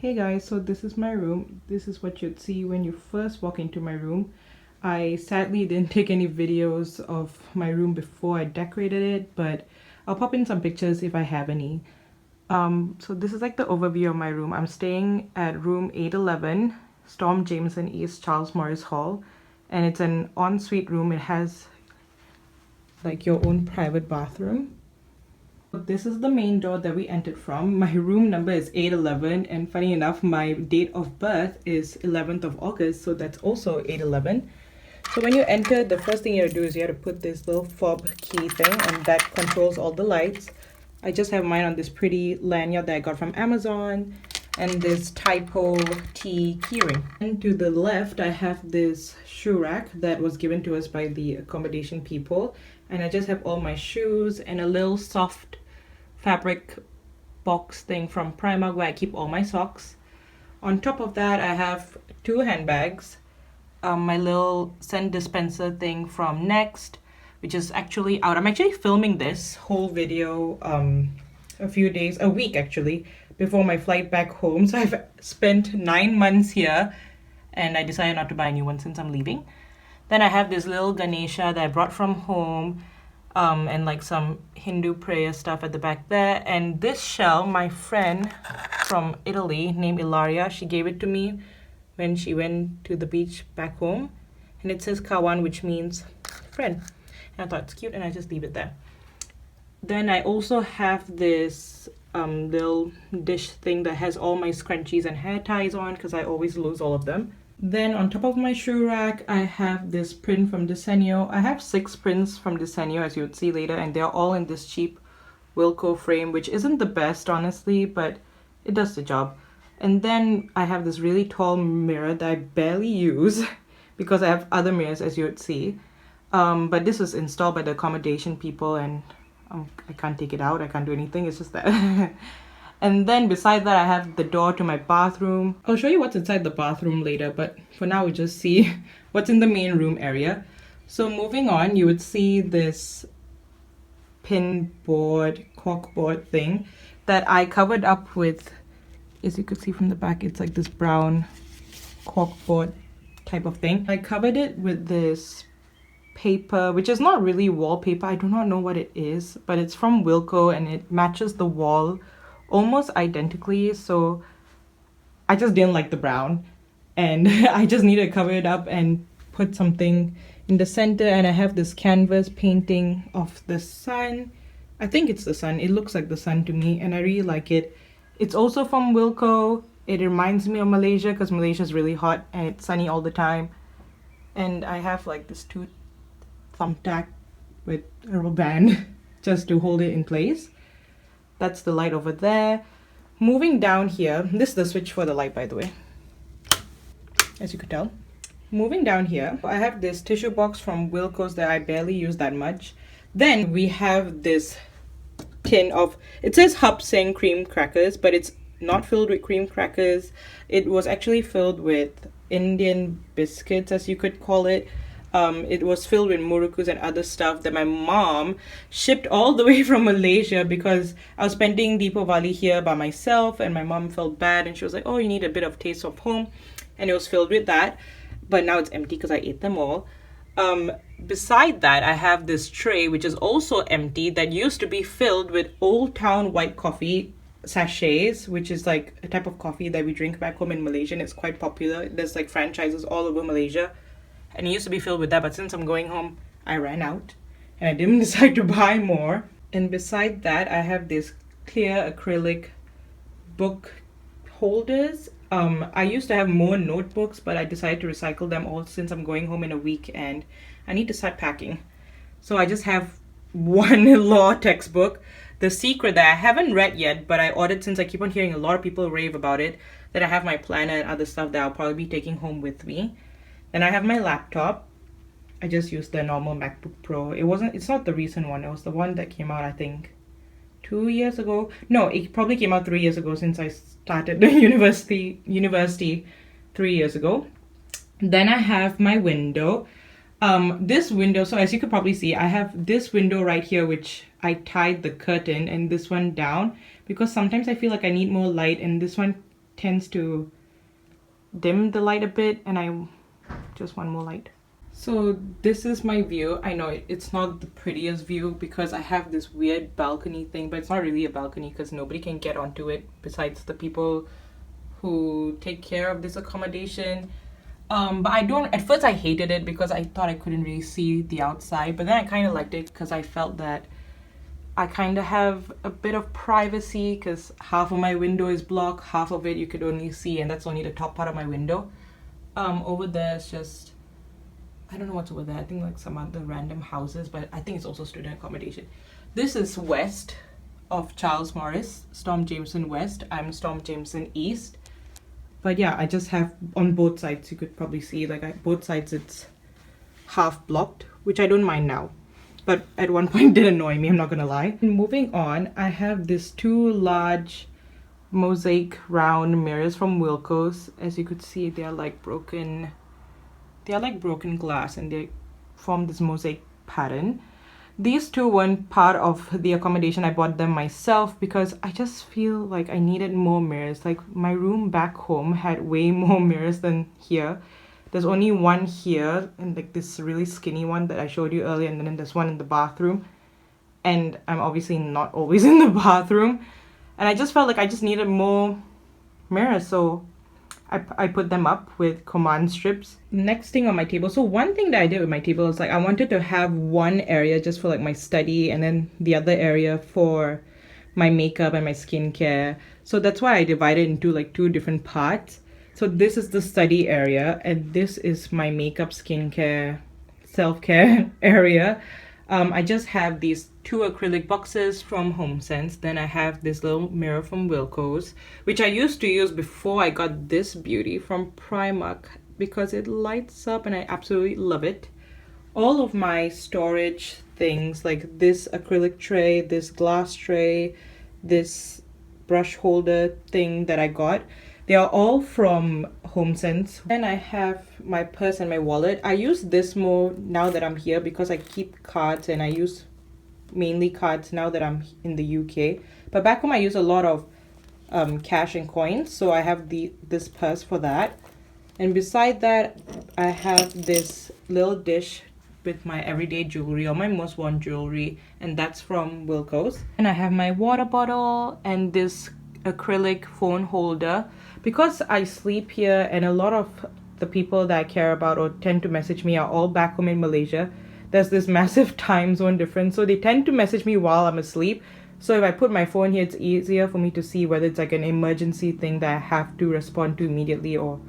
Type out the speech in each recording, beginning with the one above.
Hey guys, so this is my room. This is what you'd see when you first walk into my room. I sadly didn't take any videos of my room before I decorated it, but I'll pop in some pictures if I have any. So this is like the overview of my room. I'm staying at room 811, Storm Jameson East, Charles Morris Hall, and it's an ensuite room. It has like your own private bathroom. This is the main door that we entered from. My room number is 811, and funny enough, my date of birth is 11th of August, so that's also 811. So when you enter, the first thing you have to do is you have to put this little fob key thing, and that controls all the lights. I just have mine on this pretty lanyard that I got from Amazon, and this Typo T keyring. And to the left, I have this shoe rack that was given to us by the accommodation people, and I just have all my shoes and a little soft fabric box thing from Primark where I keep all my socks. On top of that, I have two handbags, my little scent dispenser thing from Next, which is actually out. I'm actually filming this whole video a week actually, before my flight back home. So I've spent 9 months here, and I decided not to buy a new one since I'm leaving. Then I have this little Ganesha that I brought from home, and like some Hindu prayer stuff at the back there. And this shell, my friend from Italy named Ilaria, she gave it to me when she went to the beach back home. And it says Kawan, which means friend. And I thought it's cute, and I just leave it there. Then I also have this little dish thing that has all my scrunchies and hair ties on, because I always lose all of them. Then on top of my shoe rack, I have this print from Desenio. I have 6 prints from Desenio, as you would see later, and they're all in this cheap Wilko frame, which isn't the best, honestly, but it does the job. And then I have this really tall mirror that I barely use because I have other mirrors, as you would see. But this was installed by the accommodation people, and I can't take it out. I can't do anything. It's just that. And then beside that, I have the door to my bathroom. I'll show you what's inside the bathroom later, but for now we just see what's in the main room area. So moving on, you would see this pin board, cork board thing that I covered up with, as you could see from the back, it's like this brown cork board type of thing. I covered it with this paper, which is not really wallpaper. I do not know what it is, but it's from Wilko, and it matches the wall almost identically, so I just didn't like the brown, and I just need to cover it up and put something in the center. And I have this canvas painting of the sun. I think it's the sun. It looks like the sun to me, and I really like it. It's also from Wilko. It reminds me of Malaysia because Malaysia is really hot and it's sunny all the time. And I have like this 2 thumbtack with a rubber band just to hold it in place. That's the light over there. Moving down here, this is the switch for the light, by the way, as you could tell. Moving down here, I have this tissue box from Wilko's that I barely use that much. Then we have this tin of, it says Hub Sing cream crackers, but it's not filled with cream crackers. It was actually filled with Indian biscuits, as you could call it. It was filled with murukus and other stuff that my mom shipped all the way from Malaysia, because I was spending Deepavali here by myself, and my mom felt bad, and she was like, oh, you need a bit of taste of home, and it was filled with that. But now it's empty because I ate them all. Beside that, I have this tray which is also empty that used to be filled with Old Town white coffee sachets, which is like a type of coffee that we drink back home in Malaysia, and it's quite popular. There's like franchises all over Malaysia. And it used to be filled with that, but since I'm going home, I ran out and I didn't decide to buy more. And beside that, I have this clear acrylic book holders. I used to have more notebooks, but I decided to recycle them all since I'm going home in a week and I need to start packing. So I just have one law textbook, The Secret, that I haven't read yet, but I ordered since I keep on hearing a lot of people rave about it. Then I have my planner and other stuff that I'll probably be taking home with me. And I have my laptop. I just used the normal MacBook Pro. It's not the recent one. It was the one that came out, I think, 2 years ago. No, it probably came out 3 years ago, since I started the university 3 years ago. Then I have my window. This window, so as you could probably see, I have this window right here, which I tied the curtain, and this one down, because sometimes I feel like I need more light, and this one tends to dim the light a bit, and I just want more light. So this is my view. I know it's not the prettiest view because I have this weird balcony thing, but it's not really a balcony because nobody can get onto it besides the people who take care of this accommodation. But at first I hated it because I thought I couldn't really see the outside, but then I kind of liked it because I felt that I kind of have a bit of privacy because half of my window is blocked, half of it you could only see, and that's only the top part of my window. Over there is just, I don't know what's over there. I think like some other random houses, but I think it's also student accommodation. This is west of Charles Morris, Storm Jameson West. I'm Storm Jameson East. But yeah, I just have on both sides, you could probably see like both sides it's half blocked, which I don't mind now. But at one point did annoy me, I'm not gonna lie. Moving on, I have these two large mosaic round mirrors from Wilko's. As you could see, they are like broken glass, and they form this mosaic pattern. These two weren't part of the accommodation. I bought them myself because I just feel like I needed more mirrors. Like my room back home had way more mirrors than here. There's only one here, and like this really skinny one that I showed you earlier, and then there's one in the bathroom. And I'm obviously not always in the bathroom. And I just felt like I just needed more mirrors, so I put them up with command strips. Next thing on my table, so one thing that I did with my table is like I wanted to have one area just for like my study, and then the other area for my makeup and my skincare. So that's why I divided into like two different parts. So this is the study area, and this is my makeup, skincare, self-care area. I just have these two acrylic boxes from HomeSense. Then I have this little mirror from Wilko's, which I used to use before I got this beauty from Primark because it lights up and I absolutely love it. All of my storage things, like this acrylic tray, this glass tray, this brush holder thing that I got, they are all from HomeSense. Then I have my purse and my wallet. I use this more now that I'm here because I keep cards, and I use mainly cards now that I'm in the UK. But back home I use a lot of cash and coins, so I have this purse for that. And beside that, I have this little dish with my everyday jewelry, or my most worn jewelry, and that's from Wilko's. And I have my water bottle and this acrylic phone holder. Because I sleep here and a lot of the people that I care about or tend to message me are all back home in Malaysia, there's this massive time zone difference, so they tend to message me while I'm asleep. So if I put my phone here, it's easier for me to see whether it's like an emergency thing that I have to respond to immediately, or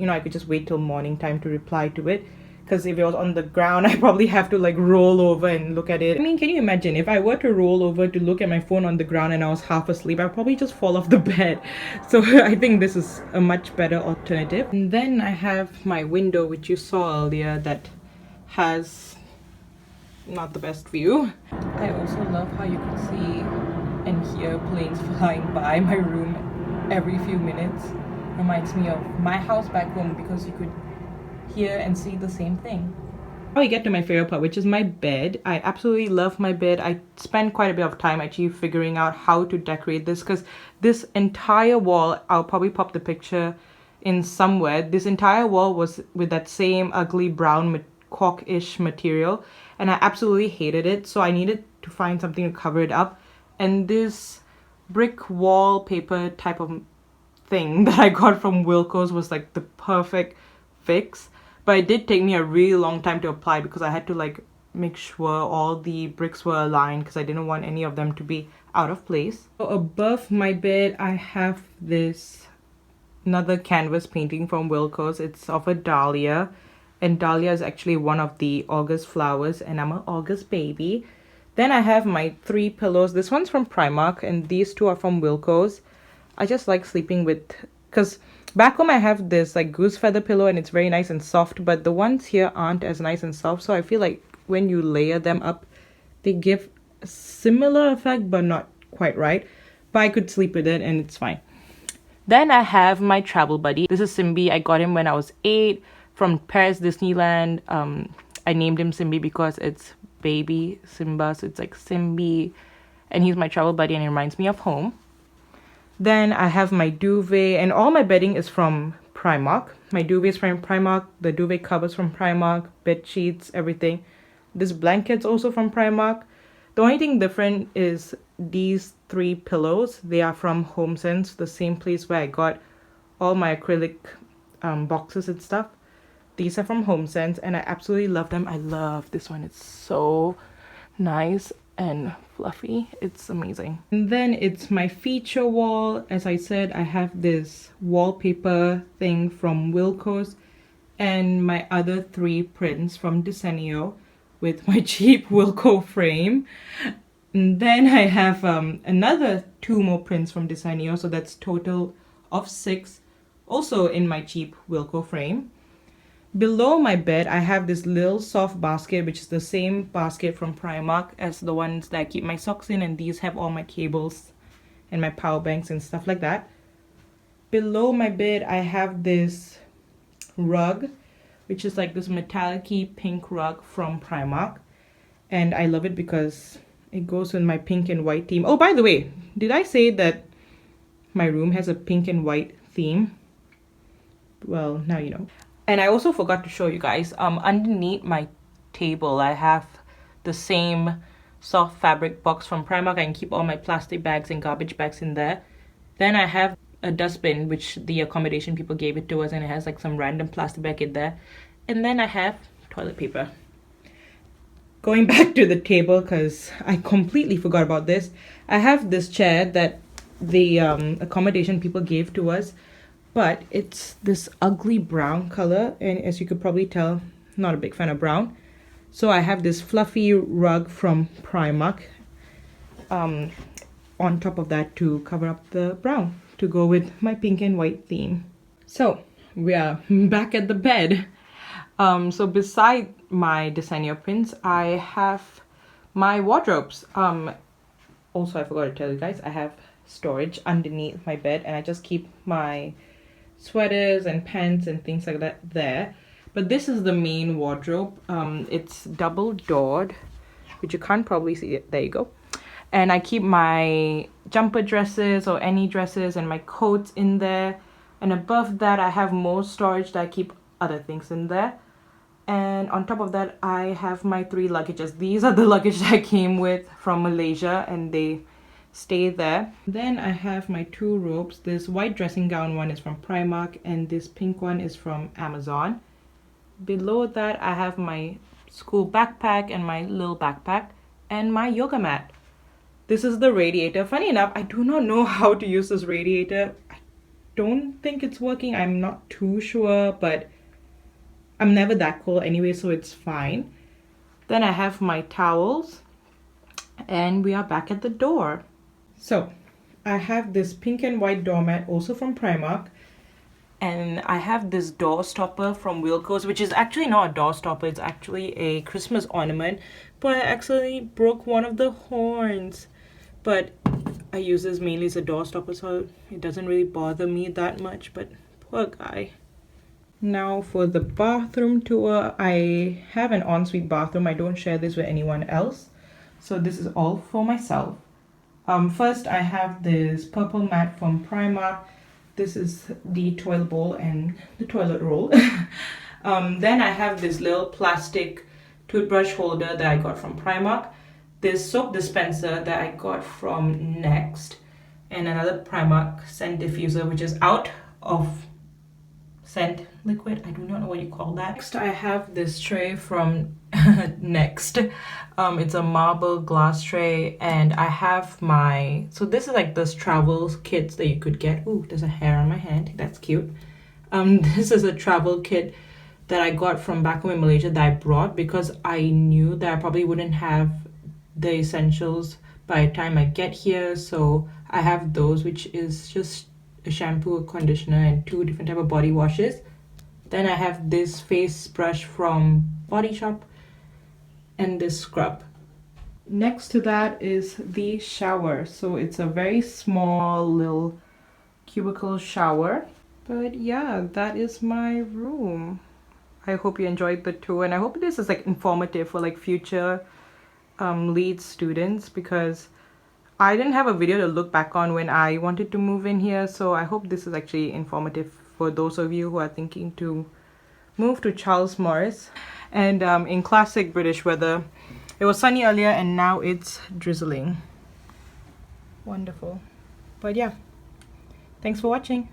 I could just wait till morning time to reply to it. Because if it was on the ground, I probably have to like roll over and look at it. I mean, can you imagine if I were to roll over to look at my phone on the ground and I was half asleep, I'd probably just fall off the bed. So I think this is a much better alternative. And then I have my window, which you saw earlier, that has not the best view. I also love how you can see and hear planes flying by my room every few minutes. Reminds me of my house back home because you could hear and see the same thing. Now we get to my favorite part, which is my bed. I absolutely love my bed. I spent quite a bit of time actually figuring out how to decorate this, because this entire wall, I'll probably pop the picture in somewhere, this entire wall was with that same ugly brown cork-ish material, and I absolutely hated it, so I needed to find something to cover it up. And this brick wallpaper type of thing that I got from Wilko's was like the perfect fix. But it did take me a really long time to apply because I had to like make sure all the bricks were aligned because I didn't want any of them to be out of place. So above my bed, I have another canvas painting from Wilko's. It's of a dahlia, and dahlia is actually one of the August flowers, and I'm an August baby. Then I have my 3 pillows. This one's from Primark and these 2 are from Wilko's. I just like sleeping with, because back home I have this like goose feather pillow and it's very nice and soft, but the ones here aren't as nice and soft, so I feel like when you layer them up, they give a similar effect but not quite right. But I could sleep with it and it's fine. Then I have my travel buddy. This is Simbi. I got him when I was 8 from Paris Disneyland. I named him Simbi because it's baby Simba, so it's like Simbi, and he's my travel buddy and he reminds me of home. Then I have my duvet, and all my bedding is from Primark. My duvet is from Primark, the duvet covers from Primark, bed sheets, everything. This blanket's also from Primark. The only thing different is these 3 pillows. They are from HomeSense, the same place where I got all my acrylic boxes and stuff. These are from HomeSense, and I absolutely love them. I love this one. It's so nice and fluffy. It's amazing. And then it's my feature wall. As I said, I have this wallpaper thing from Wilko's and my other 3 prints from Desenio with my cheap Wilko frame. And then I have another 2 more prints from Desenio, so that's total of 6, also in my cheap Wilko frame. Below my bed, I have this little soft basket, which is the same basket from Primark as the ones that I keep my socks in, and these have all my cables and my power banks and stuff like that. Below my bed, I have this rug, which is like this metallic-y pink rug from Primark, and I love it because it goes with my pink and white theme. Oh, by the way, did I say that my room has a pink and white theme? Well, now you know. And I also forgot to show you guys, underneath my table, I have the same soft fabric box from Primark. I can keep all my plastic bags and garbage bags in there. Then I have a dustbin, which the accommodation people gave it to us, and it has like some random plastic bag in there. And then I have toilet paper. Going back to the table, because I completely forgot about this, I have this chair that the accommodation people gave to us, but it's this ugly brown color, and as you could probably tell, not a big fan of brown. So I have this fluffy rug from Primark on top of that to cover up the brown, to go with my pink and white theme. So we are back at the bed. So beside my Desenio prints, I have my wardrobes. Also, I forgot to tell you guys, I have storage underneath my bed, and I just keep my sweaters and pants and things like that there. But this is the main wardrobe. It's double doored, which you can't probably see it. There you go. And I keep my jumper dresses or any dresses and my coats in there. And above that, I have more storage that I keep other things in there. And on top of that, I have my 3 luggages. These are the luggage that I came with from Malaysia, and they stay there. Then I have my 2 robes. This white dressing gown one is from Primark, and this pink one is from Amazon. Below that, I have my school backpack and my little backpack and my yoga mat. This is the radiator. Funny enough, I do not know how to use this radiator. I don't think it's working. I'm not too sure, but I'm never that cold anyway, so it's fine. Then I have my towels, and we are back at the door. So I have this pink and white doormat, also from Primark. And I have this door stopper from Wilko's, which is actually not a door stopper, it's actually a Christmas ornament. But I accidentally broke one of the horns. But I use this mainly as a door stopper, so it doesn't really bother me that much, but poor guy. Now for the bathroom tour, I have an ensuite bathroom. I don't share this with anyone else, so this is all for myself. First, I have this purple mat from Primark. This is the toilet bowl and the toilet roll. Then I have this little plastic toothbrush holder that I got from Primark. This soap dispenser that I got from Next. And another Primark scent diffuser, which is out of scent liquid. I do not know what you call that. Next, I have this tray from Next. It's a marble glass tray, and I have my, so this is like this travel kits that you could get. Ooh, there's a hair on my hand. That's cute. This is a travel kit that I got from back home in Malaysia that I brought because I knew that I probably wouldn't have the essentials by the time I get here. So I have those, which is just a shampoo, a conditioner, and 2 different type of body washes. Then I have this face brush from Body Shop and this scrub. Next to that is the shower. So it's a very small little cubicle shower. But yeah, that is my room. I hope you enjoyed the tour, and I hope this is like informative for like future Leeds students, because I didn't have a video to look back on when I wanted to move in here, so I hope this is actually informative for those of you who are thinking to move to Charles Morris. And in classic British weather, it was sunny earlier and now it's drizzling. Wonderful. But yeah, thanks for watching.